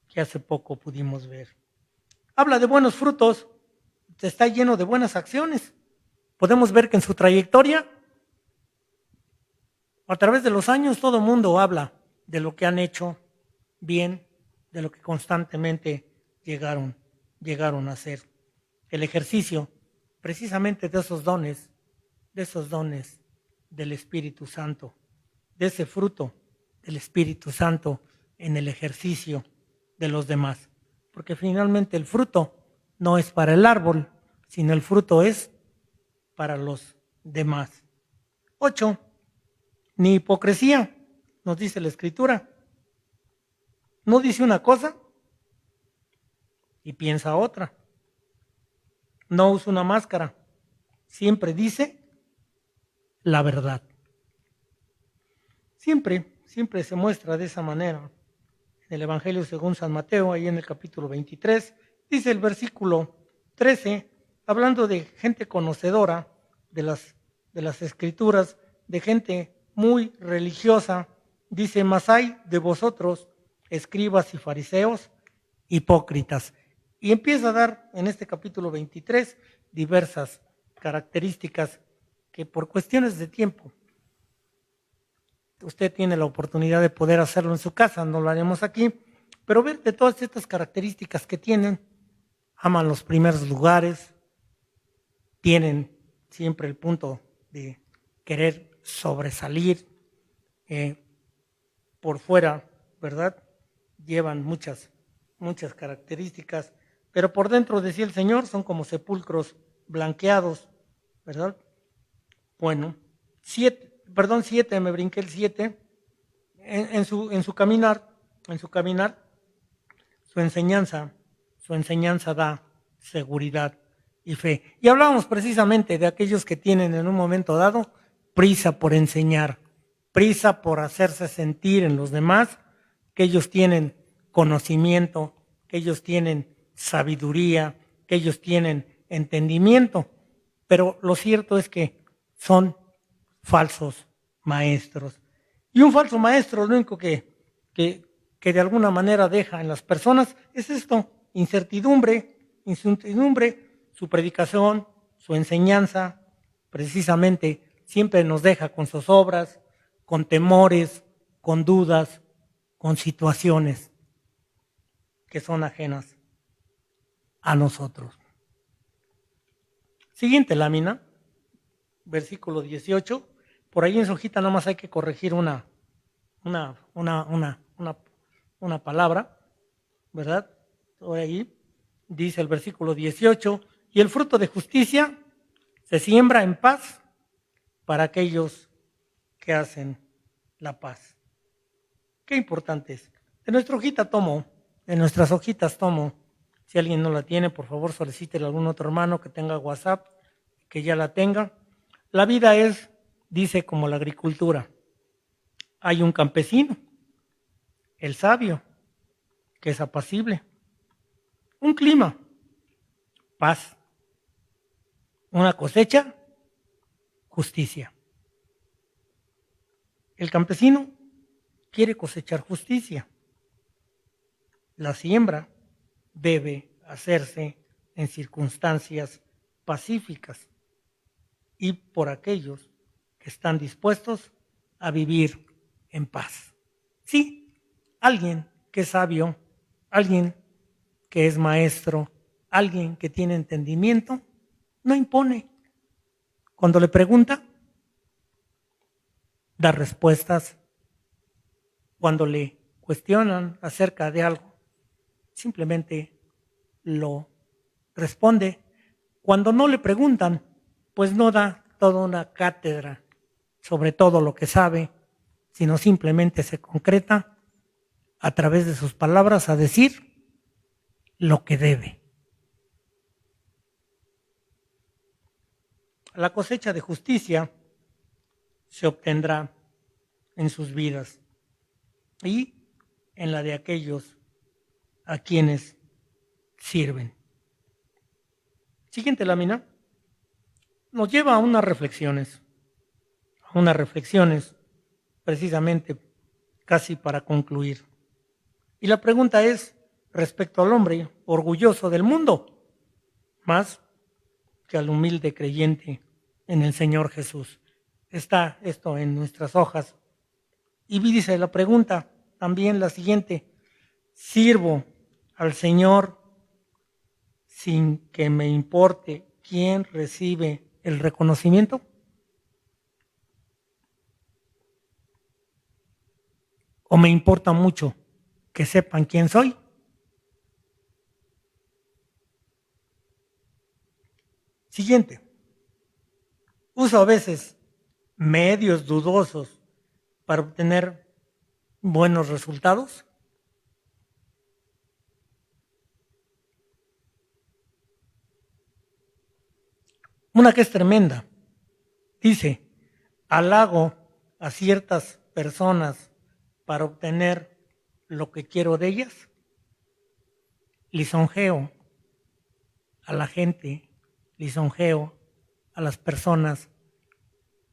que hace poco pudimos ver. Habla de buenos frutos, está lleno de buenas acciones. Podemos ver que en su trayectoria, a través de los años, todo el mundo habla de lo que han hecho bien, de lo que constantemente llegaron a hacer. El ejercicio precisamente de esos dones del Espíritu Santo, de ese fruto del Espíritu Santo en el ejercicio de los demás. porque finalmente el fruto no es para el árbol, sino el fruto es para los demás. 8. Ni hipocresía, nos dice la Escritura. No dice una cosa y piensa otra. No usa una máscara, siempre dice la verdad. Siempre se muestra de esa manera. En el Evangelio según San Mateo, ahí en el capítulo 23, dice el versículo 13, hablando de gente conocedora de las Escrituras, de gente muy religiosa, dice: mas hay de vosotros, escribas y fariseos, hipócritas. Y empieza a dar en este capítulo 23 diversas características que por cuestiones de tiempo usted tiene la oportunidad de poder hacerlo en su casa, no lo haremos aquí, pero ver de todas estas características que tienen: aman los primeros lugares, tienen siempre el punto de querer sobresalir, por fuera, ¿verdad? Llevan muchas características, pero por dentro, decía el Señor, son como sepulcros blanqueados, ¿verdad? Bueno, 7, me brinqué el 7, en su caminar, su enseñanza da seguridad y fe. Y hablábamos precisamente de aquellos que tienen en un momento dado prisa por enseñar, prisa por hacerse sentir en los demás, que ellos tienen conocimiento, que ellos tienen sabiduría, que ellos tienen entendimiento. Pero lo cierto es que son falsos maestros. Y un falso maestro, lo único que de alguna manera deja en las personas es esto: incertidumbre, su predicación, su enseñanza, precisamente siempre nos deja con zozobras, con temores, con dudas, con situaciones que son ajenas a nosotros. Siguiente lámina, versículo 18. Por ahí en su hojita nada más hay que corregir una palabra, ¿verdad? Por ahí dice el versículo 18: y el fruto de justicia se siembra en paz para aquellos que hacen la paz. Qué importante es. De nuestra hojita tomo, de nuestras hojitas tomo. Si alguien no la tiene, por favor solicítele a algún otro hermano que tenga WhatsApp, que ya la tenga. La vida es, dice, como la agricultura. Hay un campesino, el sabio, que es apacible. Un clima, paz. Una cosecha, justicia. El campesino quiere cosechar justicia. La siembra debe hacerse en circunstancias pacíficas y por aquellos que están dispuestos a vivir en paz. Sí, alguien que es sabio, alguien que es maestro, alguien que tiene entendimiento, no impone. Cuando le pregunta, da respuestas. Cuando le cuestionan acerca de algo, simplemente lo responde. Cuando no le preguntan, pues no da toda una cátedra sobre todo lo que sabe, sino simplemente se concreta a través de sus palabras a decir lo que debe. La cosecha de justicia se obtendrá en sus vidas y en la de aquellos a quienes sirven. Siguiente lámina nos lleva a unas reflexiones precisamente casi para concluir. Y la pregunta es respecto al hombre orgulloso del mundo, más que al humilde creyente en el Señor Jesús. Está esto en nuestras hojas. Y dice la pregunta también la siguiente: ¿sirvo al Señor sin que me importe quién recibe el reconocimiento? ¿O me importa mucho que sepan quién soy? Siguiente. Uso a veces medios dudosos para obtener buenos resultados. Una que es tremenda. Dice, halago a ciertas personas para obtener lo que quiero de ellas. Lisonjeo a la gente, lisonjeo a las personas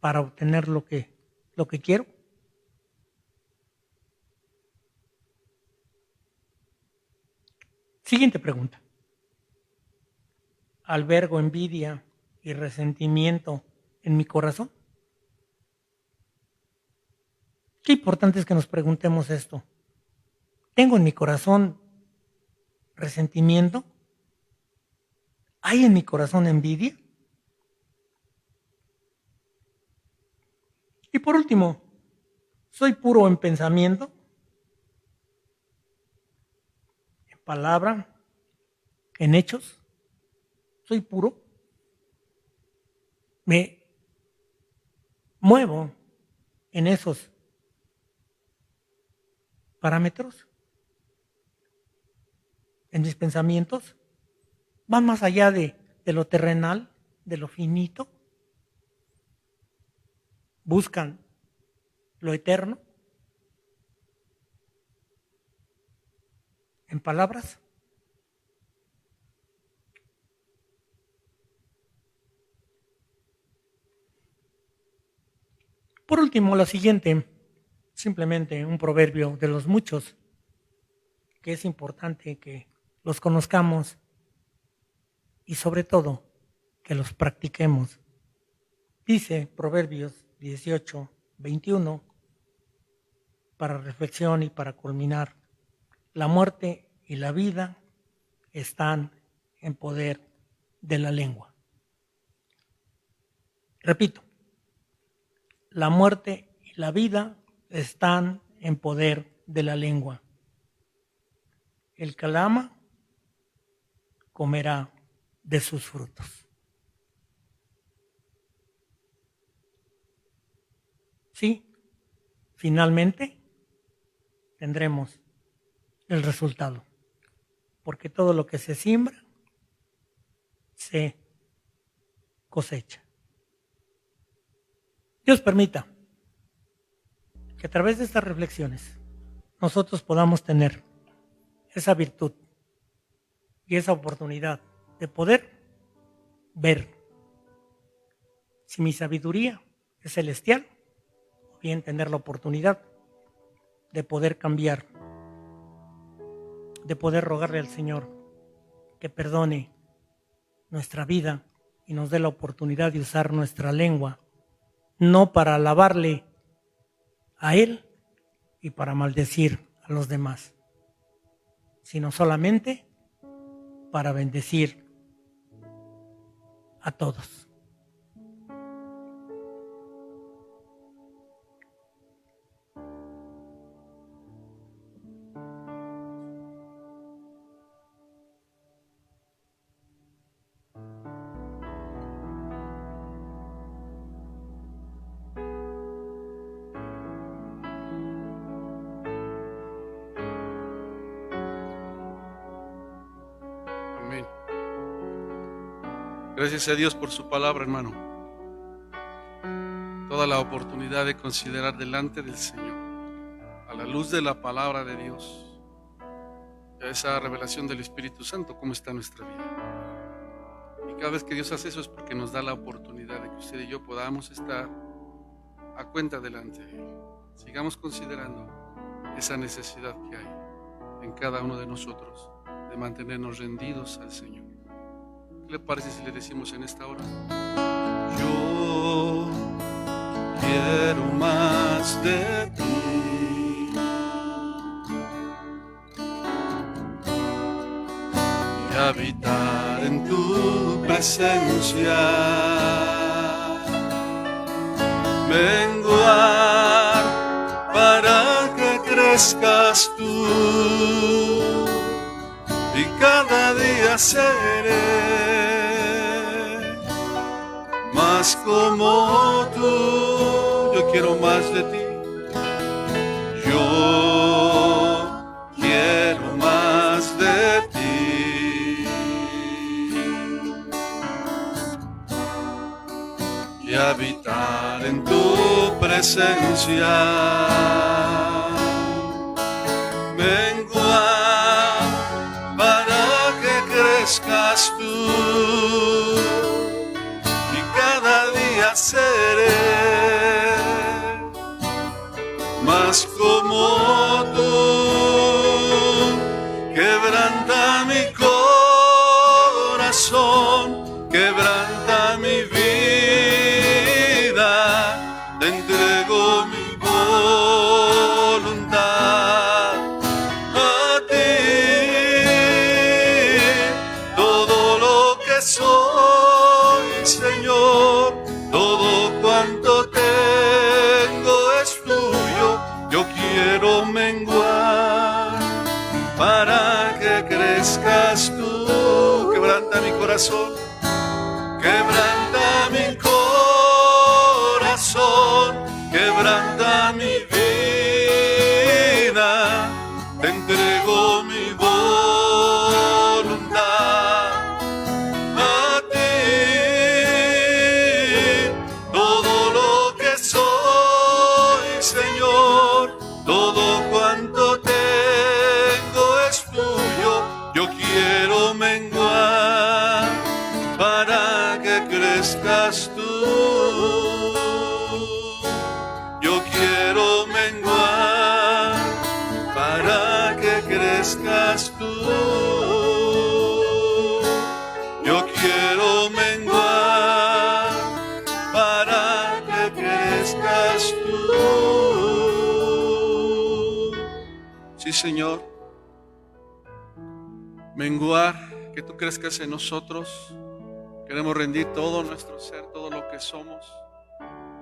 para obtener lo que quiero. Siguiente pregunta. ¿Albergo envidia y resentimiento en mi corazón? Qué importante es que nos preguntemos esto. ¿Tengo en mi corazón resentimiento? ¿Hay en mi corazón envidia? Y por último, ¿soy puro en pensamiento? ¿En palabra? ¿En hechos? ¿Soy puro? ¿Me muevo en esos parámetros? ¿En mis pensamientos? ¿Van más allá de lo terrenal, de lo finito? ¿Buscan lo eterno? ¿En palabras? Por último, la siguiente, simplemente un proverbio de los muchos, que es importante que los conozcamos y sobre todo que los practiquemos. Dice Proverbios 18, 21, para reflexión y para culminar: la muerte y la vida están en poder de la lengua. Repito, la muerte y la vida están en poder de la lengua. El que la ama comerá de sus frutos. Sí, finalmente tendremos el resultado, porque todo lo que se siembra se cosecha. Dios permita que a través de estas reflexiones nosotros podamos tener esa virtud y esa oportunidad de poder ver si mi sabiduría es celestial, o bien tener la oportunidad de poder cambiar, de poder rogarle al Señor que perdone nuestra vida y nos dé la oportunidad de usar nuestra lengua, no para alabarle a Él y para maldecir a los demás, sino solamente para bendecir a todos. Amén. Gracias a Dios por su palabra, hermano. Toda la oportunidad de considerar delante del Señor, a la luz de la palabra de Dios, a esa revelación del Espíritu Santo, cómo está nuestra vida. Y cada vez que Dios hace eso es porque nos da la oportunidad de que usted y yo podamos estar a cuenta delante de Él. Sigamos considerando esa necesidad que hay en cada uno de nosotros de mantenernos rendidos al Señor. ¿Qué le parece si le decimos en esta hora? Yo quiero más de ti. Y habitar en tu presencia. Menguar para que crezcas tú. Y cada día seré más como tú. Yo quiero más de ti. Yo quiero más de ti. Y habitar en tu presencia. Menguar para que crezcas tú. Y cada día seré más como tú. Quebranta mi corazón, quebranta mi vida, te entrego mi voluntad a ti. Todo lo que soy, Señor, todo cuanto tengo es tuyo. Yo quiero menguar para que crezcas tú. Quebranta mi corazón, quebranta mi corazón, quebranta mi vida, te entrego mi voluntad a ti. Todo lo que soy, Señor, todo cuanto tengo es tuyo. Yo quiero menguar para que crezcas tú. Yo quiero menguar para que crezcas tú. Yo quiero menguar para que crezcas tú. Sí, Señor. Menguar, que tú crezcas en nosotros. Queremos rendir todo nuestro ser, todo lo que somos,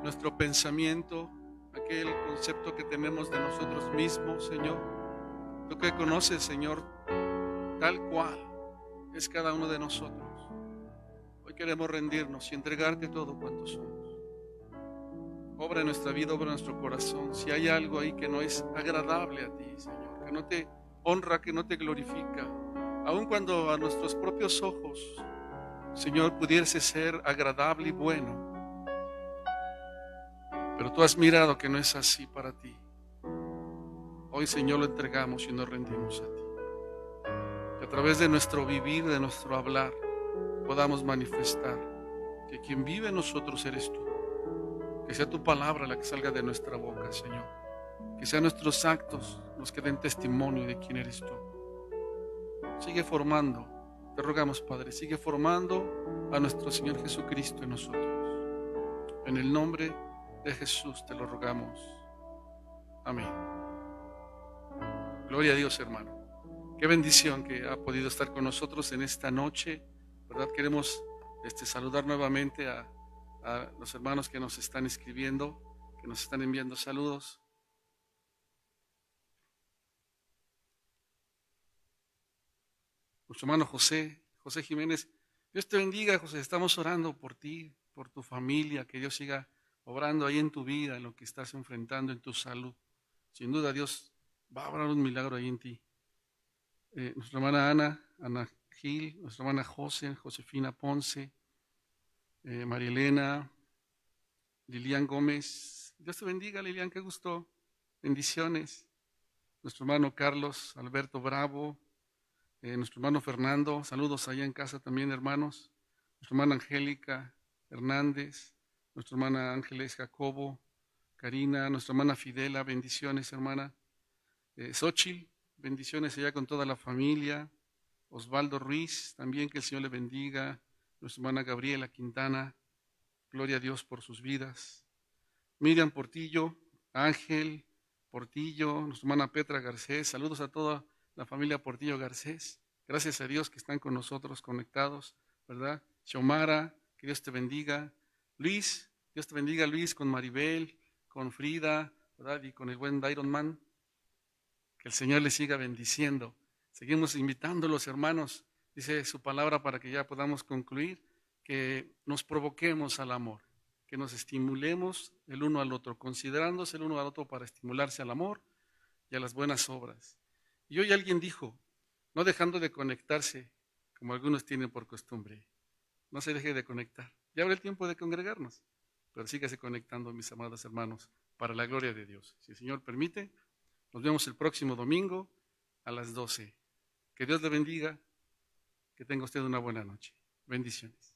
nuestro pensamiento, aquel concepto que tenemos de nosotros mismos, Señor. Tú que conoces, Señor, tal cual es cada uno de nosotros. Hoy queremos rendirnos y entregarte todo cuanto somos. Obra en nuestra vida, obra en nuestro corazón. Si hay algo ahí que no es agradable a ti, Señor, que no te honra, que no te glorifica, aun cuando a nuestros propios ojos, Señor, pudiese ser agradable y bueno, pero tú has mirado que no es así para ti. Hoy, Señor, lo entregamos y nos rendimos a ti. Que a través de nuestro vivir, de nuestro hablar, podamos manifestar que quien vive en nosotros eres tú. Que sea tu palabra la que salga de nuestra boca, Señor. Que sean nuestros actos los que den testimonio de quién eres tú. Sigue formando, te rogamos, Padre, sigue formando a nuestro Señor Jesucristo en nosotros. En el nombre de Jesús te lo rogamos. Amén. Gloria a Dios, hermano. Qué bendición que ha podido estar con nosotros en esta noche, ¿verdad? Queremos saludar nuevamente a los hermanos que nos están escribiendo, que nos están enviando saludos. Nuestro hermano José Jiménez, Dios te bendiga, José, estamos orando por ti, por tu familia, que Dios siga obrando ahí en tu vida, en lo que estás enfrentando, en tu salud. Sin duda Dios va a obrar un milagro ahí en ti. Nuestra hermana Ana Gil, nuestra hermana Josefina Ponce, María Elena, Lilian Gómez. Dios te bendiga, Lilian, qué gusto. Bendiciones. Nuestro hermano Carlos Alberto Bravo, nuestro hermano Fernando, saludos allá en casa también, hermanos. Nuestra hermana Angélica Hernández, nuestra hermana Ángeles Jacobo, Karina, nuestra hermana Fidela, bendiciones, hermana. Xochitl, bendiciones allá con toda la familia. Osvaldo Ruiz, también que el Señor le bendiga. Nuestra hermana Gabriela Quintana, gloria a Dios por sus vidas. Miriam Portillo, Ángel Portillo, nuestra hermana Petra Garcés, saludos a toda la familia Portillo Garcés. Gracias a Dios que están con nosotros conectados, ¿verdad? Xiomara, que Dios te bendiga. Luis, Dios te bendiga, Luis, con Maribel, con Frida, ¿verdad? Y con el buen Dairon Man. Que el Señor les siga bendiciendo. Seguimos invitándolos, hermanos, dice su palabra, para que ya podamos concluir. que nos provoquemos al amor, que nos estimulemos el uno al otro, considerándose el uno al otro para estimularse al amor y a las buenas obras. Y hoy alguien dijo, no dejando de conectarse, como algunos tienen por costumbre, no se deje de conectar. Ya habrá el tiempo de congregarnos, pero sígase conectando, mis amados hermanos, para la gloria de Dios. Si el Señor permite, nos vemos el próximo domingo a las 12. Que Dios le bendiga, que tenga usted una buena noche. Bendiciones.